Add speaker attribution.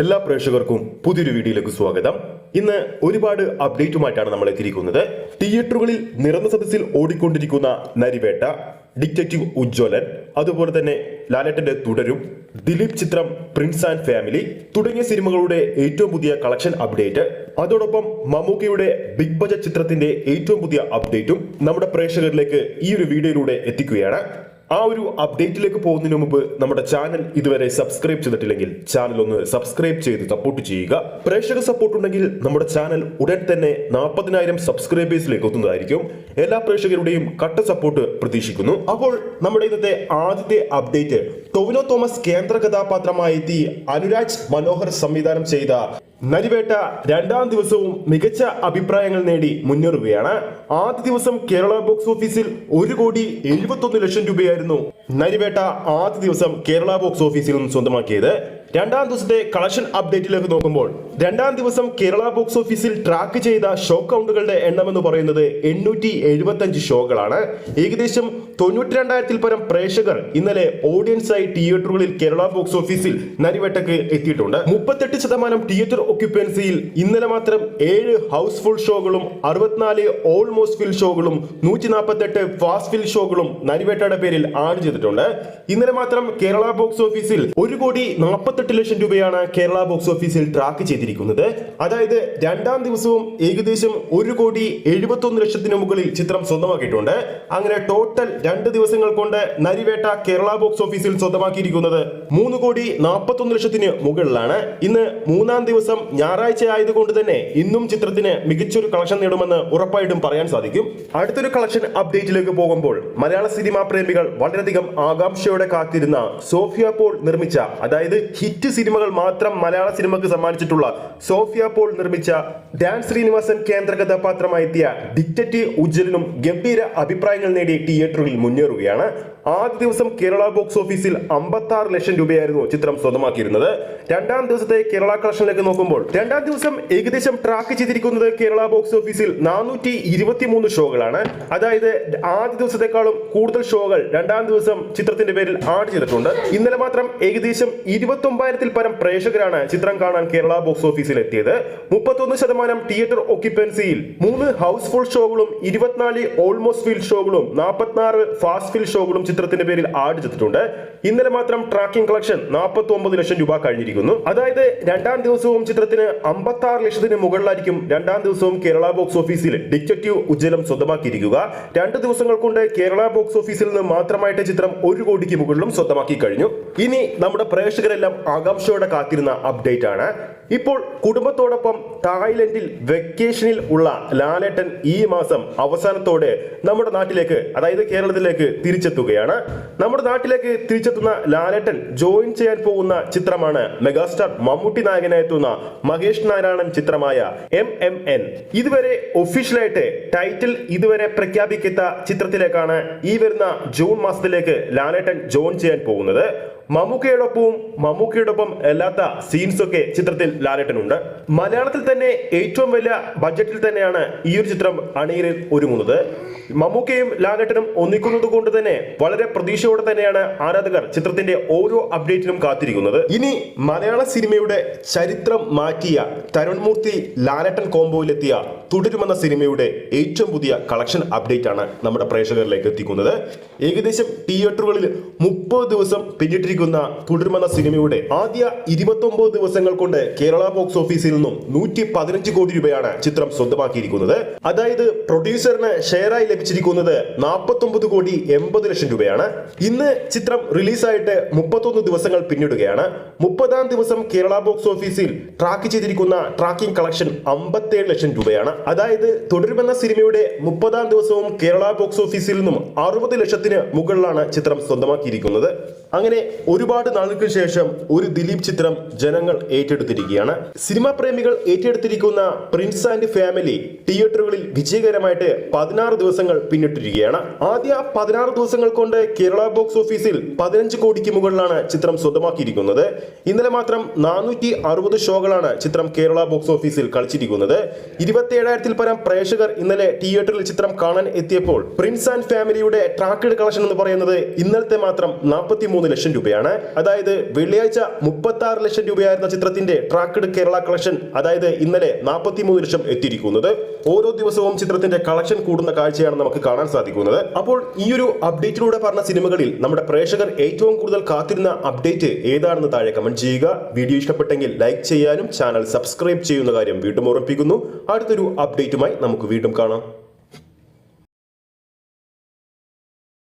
Speaker 1: എല്ലാ പ്രേക്ഷകർക്കും പുതിയൊരു വീഡിയോയിലേക്ക് സ്വാഗതം. ഇന്ന് ഒരുപാട് അപ്ഡേറ്റുമായിട്ടാണ് നമ്മൾ എത്തിയിരിക്കുന്നത്. തിയേറ്ററുകളിൽ നിറഞ്ഞ സദസ്സിൽ ഓടിക്കൊണ്ടിരിക്കുന്ന നരിവേട്ട, ഡിറ്റക്റ്റീവ് ഉജ്ജ്വലൻ, അതുപോലെ തന്നെ ലാലേട്ടന്റെ തുടരും, ദിലീപ് ചിത്രം പ്രിൻസ് ആൻഡ് ഫാമിലി തുടങ്ങിയ സിനിമകളുടെ ഏറ്റവും പുതിയ കളക്ഷൻ അപ്ഡേറ്റ്, അതോടൊപ്പം മമ്മൂക്കയുടെ ബിഗ് ബജറ്റ് ചിത്രത്തിന്റെ ഏറ്റവും പുതിയ അപ്ഡേറ്റും നമ്മുടെ പ്രേക്ഷകരിലേക്ക് ഈ ഒരു വീഡിയോയിലൂടെ എത്തിക്കുകയാണ്. ആ ഒരു അപ്ഡേറ്റിലേക്ക് പോകുന്നതിന് മുമ്പ് നമ്മുടെ ചാനൽ ഇതുവരെ സബ്സ്ക്രൈബ് ചെയ്തിട്ടില്ലെങ്കിൽ ചാനൽ ഒന്ന് സബ്സ്ക്രൈബ് ചെയ്ത് സപ്പോർട്ട് ചെയ്യുക. പ്രേക്ഷക സപ്പോർട്ട് ഉണ്ടെങ്കിൽ നമ്മുടെ ചാനൽ ഉടൻ തന്നെ 40,000 സബ്സ്ക്രൈബേഴ്സിലേക്ക് എത്തുന്നതായിരിക്കും. എല്ലാ പ്രേക്ഷകരുടെയും കട്ട സപ്പോർട്ട് പ്രതീക്ഷിക്കുന്നു. അപ്പോൾ നമ്മുടെ ഇന്നത്തെ ആദ്യത്തെ അപ്ഡേറ്റ്, ടൊവിനോ തോമസ് കേന്ദ്ര കഥാപാത്രമായി എത്തി അനുരാജ് മനോഹർ സംവിധാനം ചെയ്ത നരിവേട്ട രണ്ടാം ദിവസവും മികച്ച അഭിപ്രായങ്ങൾ നേടി മുന്നേറുകയാണ്. ആദ്യ ദിവസം കേരള ബോക്സ് ഓഫീസിൽ 1,71,00,000 രൂപയായിരുന്നു നരിവേട്ട ആദ്യ ദിവസം കേരള ബോക്സ് ഓഫീസിൽ നിന്ന് സ്വന്തമാക്കിയത്. രണ്ടാം ദിവസത്തെ കളക്ഷൻ അപ്ഡേറ്റിലേക്ക് നോക്കുമ്പോൾ രണ്ടാം ദിവസം കേരള ബോക്സ് ഓഫീസിൽ ട്രാക്ക് ചെയ്ത ഷോ കൗണ്ടുകളുടെ എണ്ണം എന്ന് പറയുന്നത് 875 ഷോകളാണ്. ഏകദേശം 92,000-ൽ പരം പ്രേക്ഷകർ ഇന്നലെ ഓഡിയൻസായി തിയേറ്ററുകളിൽ കേരള ബോക്സ് ഓഫീസിൽ നരിവേട്ടക്ക് എത്തിയിട്ടുണ്ട്. 38% തിയേറ്റർ ഒക്യുപ്പൻസിയിൽ ഇന്നലെ മാത്രം 7 ഹൗസ്ഫുൾ ഷോകളും 64 ഓൾമോസ്റ്റ് ഫിൽ ഷോകളും 148 ഫാസ്റ്റ് ഫിൽ ഷോകളും നരിവേട്ടയുടെ പേരിൽ ആഡ് ചെയ്തിട്ടുണ്ട്. ഇന്നലെ മാത്രം കേരള ബോക്സ് ഓഫീസിൽ 1,48,00,000 രൂപയാണ് കേരള ബോക്സ് ഓഫീസിൽ ട്രാക്ക് ചെയ്തിരിക്കുന്നത്. അതായത് രണ്ടാം ദിവസവും ഏകദേശം 1,71,00,000 മുകളിൽ ചിത്രം സ്വന്തമാക്കിയിട്ടുണ്ട്. അങ്ങനെ ടോട്ടൽ 2 ദിവസങ്ങൾ കൊണ്ട് നരിവേട്ട കേരള ബോക്സ് ഓഫീസിൽ സ്വന്തമാക്കിയിരിക്കുന്നത് 3,41,00,000 മുകളിലാണ്. ഇന്ന് മൂന്നാം ദിവസം ഞായറാഴ്ച ആയതുകൊണ്ട് തന്നെ ഇന്നും ചിത്രത്തിന് മികച്ചൊരു കളക്ഷൻ നേടുമെന്ന് ഉറപ്പായിട്ടും പറയാൻ സാധിക്കും. അടുത്തൊരു കളക്ഷൻ അപ്ഡേറ്റിലേക്ക് പോകുമ്പോൾ മലയാള സിനിമാ പ്രേമികൾ വളരെയധികം ആകാംക്ഷയോടെ കാത്തിരുന്ന സോഫിയ പോൾ നിർമ്മിച്ച, അതായത് ഹിറ്റ് സിനിമകൾ മാത്രം മലയാള സിനിമക്ക് സമ്മാനിച്ചിട്ടുള്ള സോഫിയ പോൾ നിർമ്മിച്ച ഡാൻ ശ്രീനിവാസൻ കേന്ദ്ര കഥാപാത്രമായി എത്തിയ ഡിറ്റക്റ്റീവ് ഉജ്ജ്വലനും ഗംഭീര അഭിപ്രായങ്ങൾ നേടി തിയേറ്ററുകളിൽ മുന്നേറുകയാണ്. ആദ്യ ദിവസം കേരള ബോക്സ് ഓഫീസിൽ 56,00,000 രൂപയായിരുന്നു ചിത്രം സ്വന്തമാക്കിയിരുന്നത്. രണ്ടാം ദിവസത്തെ കേരള കളക്ഷനിലേക്ക് നോക്കുമ്പോൾ രണ്ടാം ദിവസം ഏകദേശം ട്രാക്ക് ചെയ്തിരിക്കുന്നത് കേരള ബോക്സ് ഓഫീസിൽ 423 ഷോകളാണ്. അതായത് ആദ്യ ദിവസത്തെക്കാളും കൂടുതൽ ഷോകൾ രണ്ടാം ദിവസം ചിത്രത്തിന്റെ പേരിൽ ആഡ് ചെയ്തിട്ടുണ്ട്. ഇന്നലെ മാത്രം ഏകദേശം 29,000-ൽ പരം പ്രേക്ഷകരാണ് ചിത്രം കാണാൻ കേരള ബോക്സ് ഓഫീസിൽ എത്തിയത്. 31% തിയേറ്റർ ഒക്യുപ്പൻസിയിൽ 3 ഹൗസ്ഫുൾ ഷോകളും 24 ഓൾമോസ്റ്റ് ഫിൽ ഷോകളും 46 ഫാസ്റ്റ് ഫിൽ ഷോകളും ചിത്രത്തിന്റെ പേരിൽ ആഡ് ചെയ്തിട്ടുണ്ട്. ഇന്നലെ മാത്രം ട്രാക്കിംഗ് കളക്ഷൻ 49,00,000 രൂപ കഴിഞ്ഞിരിക്കുന്നു. അതായത് രണ്ടാം ദിവസവും ചിത്രത്തിന് 56,00,000 മുകളിലായിരിക്കും രണ്ടാം ദിവസവും കേരള ബോക്സ് ഓഫീസിൽ ഡിറ്റക്റ്റീവ് ഉജ്ജ്വലം സ്വന്തമാക്കിയിരിക്കുക. 2 ദിവസങ്ങൾ കൊണ്ട് കേരള ബോക്സ് ഓഫീസിൽ നിന്ന് മാത്രമായിട്ട് ചിത്രം 1 കോടിക്ക് മുകളിലും സ്വന്തമാക്കി കഴിഞ്ഞു. ഇനി നമ്മുടെ പ്രേക്ഷകരെല്ലാം ആകാംക്ഷയോടെ കാത്തിരുന്ന അപ്ഡേറ്റ് ആണ്. ഇപ്പോൾ കുടുംബത്തോടൊപ്പം തായ്ലൻഡിൽ വെക്കേഷനിൽ ഉള്ള ലാലേട്ടൻ ഈ മാസം അവസാനത്തോടെ നമ്മുടെ നാട്ടിലേക്ക്, അതായത് കേരളത്തിലേക്ക് തിരിച്ചെത്തുകയാണ്. നമ്മുടെ നാട്ടിലേക്ക് തിരിച്ചെത്തുന്ന ലാലേട്ടൻ ജോയിൻ ചെയ്യാൻ പോകുന്ന ചിത്രമാണ് മെഗാസ്റ്റാർ മമ്മൂട്ടി നായകനായെത്തുന്ന മഹേഷ് നാരായണൻ ചിത്രമായ MMN. ഇതുവരെ ഒഫീഷ്യലായിട്ട് ടൈറ്റിൽ ഇതുവരെ പ്രഖ്യാപിക്കാത്ത ചിത്രത്തിലേക്കാണ് ഈ വരുന്ന ജൂൺ മാസത്തിലേക്ക് ലാലേട്ടൻ ജോയിൻ ചെയ്യാൻ പോകുന്നത്. മമ്മൂക്കയോടൊപ്പം അല്ലാത്ത സീൻസ് ഒക്കെ ചിത്രത്തിൽ ലാലേട്ടനുണ്ട്. മലയാളത്തിൽ തന്നെ ഏറ്റവും വലിയ ബഡ്ജറ്റിൽ തന്നെയാണ് ഈ ഒരു ചിത്രം അണിയറിൽ ഒരുങ്ങുന്നത്. മമ്മൂക്കയും ലാലേട്ടനും ഒന്നിക്കുന്നത് കൊണ്ട് തന്നെ വളരെ പ്രതീക്ഷയോടെ തന്നെയാണ് ആരാധകർ ചിത്രത്തിന്റെ ഓരോ അപ്ഡേറ്റിനും കാത്തിരിക്കുന്നത്. ഇനി മലയാള സിനിമയുടെ ചരിത്രം മാറ്റിയ തരുൺമൂർത്തി ലാലേട്ടൻ കോംബോയിലെത്തിയ തുടരുമെന്ന സിനിമയുടെ ഏറ്റവും പുതിയ കളക്ഷൻ അപ്ഡേറ്റ് ആണ് നമ്മുടെ പ്രേക്ഷകരിലേക്ക് എത്തിക്കുന്നത്. ഏകദേശം തിയേറ്ററുകളിൽ 30 ദിവസം പിന്നിട്ടിരിക്കുന്ന തുടരുമെന്ന സിനിമയുടെ ആദ്യ 29 ദിവസങ്ങൾ കൊണ്ട് കേരള ബോക്സ് ഓഫീസിൽ നിന്നും 115 കോടി രൂപയാണ് ചിത്രം സ്വന്തമാക്കിയിരിക്കുന്നത്. അതായത് പ്രൊഡ്യൂസറിന് ഷെയറായി ലഭിച്ചിരിക്കുന്നത് 49,80,00,000 രൂപയാണ്. ഇന്ന് ചിത്രം റിലീസായിട്ട് 31 ദിവസങ്ങൾ പിന്നിടുകയാണ്. 30-ാം ദിവസം കേരള ബോക്സ് ഓഫീസിൽ ട്രാക്ക് ചെയ്തിരിക്കുന്ന ട്രാക്കിംഗ് കളക്ഷൻ 57,00,000 രൂപയാണ്. അതായത് തുടരുമെന്ന സിനിമയുടെ 30-ാം ദിവസവും കേരള ബോക്സ് ഓഫീസിൽ നിന്നും 60,00,000-ന് മുകളിലാണ് ചിത്രം സ്വന്തമാക്കിയിരിക്കുന്നത്. അങ്ങനെ ഒരുപാട് നാളുകൾക്ക് ശേഷം ഒരു ദിലീപ് ചിത്രം ജനങ്ങൾ ഏറ്റെടുത്തിരിക്കുകയാണ്. സിനിമാ പ്രേമികൾ ഏറ്റെടുത്തിരിക്കുന്ന പ്രിൻസ് ആൻഡ് ഫാമിലി തിയേറ്ററുകളിൽ വിജയകരമായിട്ട് 16 ദിവസങ്ങൾ പിന്നിട്ടിരിക്കുകയാണ്. ആദ്യ 16 ദിവസങ്ങൾ കൊണ്ട് കേരള ബോക്സ് ഓഫീസിൽ 15 കോടിക്ക് മുകളിലാണ് ചിത്രം സ്വന്തമാക്കിയിരിക്കുന്നത്. ഇന്നലെ മാത്രം 460 ഷോകളാണ് ചിത്രം കേരള ബോക്സ് ഓഫീസിൽ കളിച്ചിരിക്കുന്നത്. 27,000-ൽ പരം പ്രേക്ഷകർ ഇന്നലെ തിയേറ്ററിൽ ചിത്രം കാണാൻ എത്തിയപ്പോൾ പ്രിൻസ് ആൻഡ് ഫാമിലിയുടെ ട്രാക്കഡ് കളക്ഷൻ എന്ന് പറയുന്നത് ഇന്നലത്തെ മാത്രം 43 43 ലക്ഷം രൂപയാണ്. അതായത് വെള്ളിയാഴ്ച 36 ലക്ഷം രൂപയായിരുന്ന ചിത്രത്തിന്റെ ട്രാക്ക്ഡ് കേരള കളക്ഷൻ അതായത് ഇന്നലെ 43 ലക്ഷം എത്തിയിരിക്കുന്നത്. ഓരോ ദിവസവും ചിത്രത്തിന്റെ കളക്ഷൻ കൂടുന്ന കാഴ്ചയാണ് നമുക്ക് കാണാൻ സാധിക്കുന്നത്. അപ്പോൾ ഈ ഒരു അപ്ഡേറ്റിലൂടെ പറഞ്ഞ സിനിമകളിൽ നമ്മുടെ പ്രേക്ഷകർ ഏറ്റവും കൂടുതൽ കാത്തിരുന്ന അപ്ഡേറ്റ് ഏതാണെന്ന് താഴെ കമന്റ് ചെയ്യുക. വീഡിയോ ഇഷ്ടപ്പെട്ടെങ്കിൽ ലൈക്ക് ചെയ്യാനും ചാനൽ സബ്സ്ക്രൈബ് ചെയ്യുന്ന കാര്യം വീണ്ടും ഓർമ്മിപ്പിക്കുന്നു. അടുത്തൊരു അപ്ഡേറ്റുമായി നമുക്ക് വീണ്ടും കാണാം.